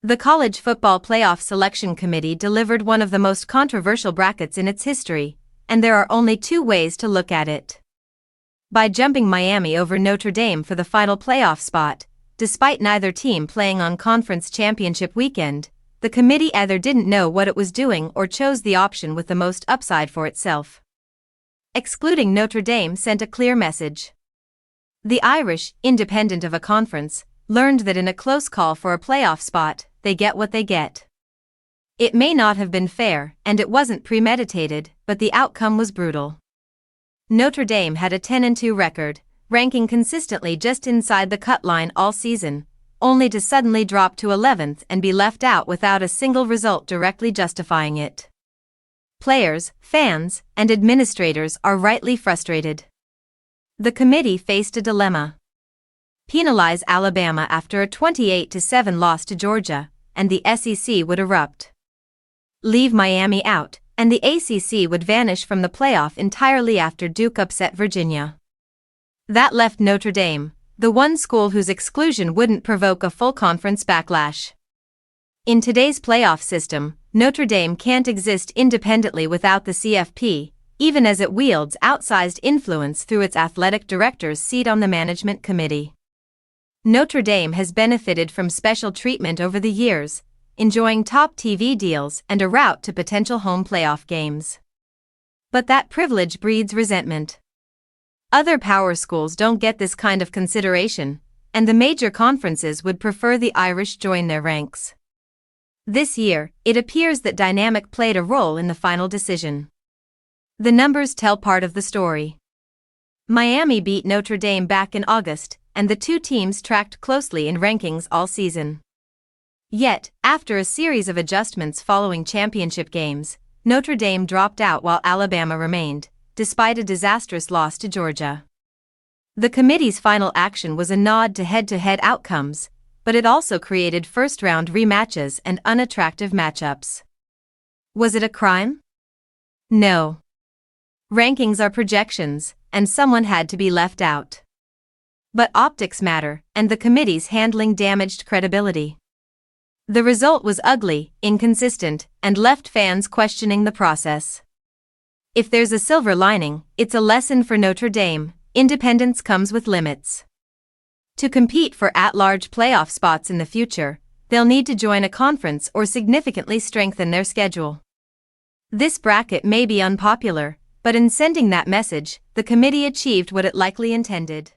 The College Football Playoff Selection Committee delivered one of the most controversial brackets in its history, and there are only two ways to look at it. By jumping Miami over Notre Dame for the final playoff spot, despite neither team playing on conference championship weekend, the committee either didn't know what it was doing or chose the option with the most upside for itself. Excluding Notre Dame sent a clear message. The Irish, independent of a conference, learned that in a close call for a playoff spot, they get what they get. It may not have been fair, and it wasn't premeditated, but the outcome was brutal. Notre Dame had a 10-2 record, ranking consistently just inside the cut line all season, only to suddenly drop to 11th and be left out without a single result directly justifying it. Players, fans, and administrators are rightly frustrated. The committee faced a dilemma. Penalize Alabama after a 28-7 loss to Georgia, and the SEC would erupt. Leave Miami out, and the ACC would vanish from the playoff entirely after Duke upset Virginia. That left Notre Dame, the one school whose exclusion wouldn't provoke a full conference backlash. In today's playoff system, Notre Dame can't exist independently without the CFP, even as it wields outsized influence through its athletic director's seat on the management committee. Notre Dame has benefited from special treatment over the years, enjoying top TV deals and a route to potential home playoff games. But that privilege breeds resentment. Other power schools don't get this kind of consideration, and the major conferences would prefer the Irish join their ranks. This year, it appears that dynamic played a role in the final decision. The numbers tell part of the story. Miami beat Notre Dame back in August, and the two teams tracked closely in rankings all season. Yet, after a series of adjustments following championship games, Notre Dame dropped out while Alabama remained, despite a disastrous loss to Georgia. The committee's final action was a nod to head-to-head outcomes, but it also created first-round rematches and unattractive matchups. Was it a crime? No. Rankings are projections, and someone had to be left out. But optics matter, and the committee's handling damaged credibility. The result was ugly, inconsistent, and left fans questioning the process. If there's a silver lining, it's a lesson for Notre Dame: independence comes with limits. To compete for at-large playoff spots in the future, they'll need to join a conference or significantly strengthen their schedule. This bracket may be unpopular, but in sending that message, the committee achieved what it likely intended.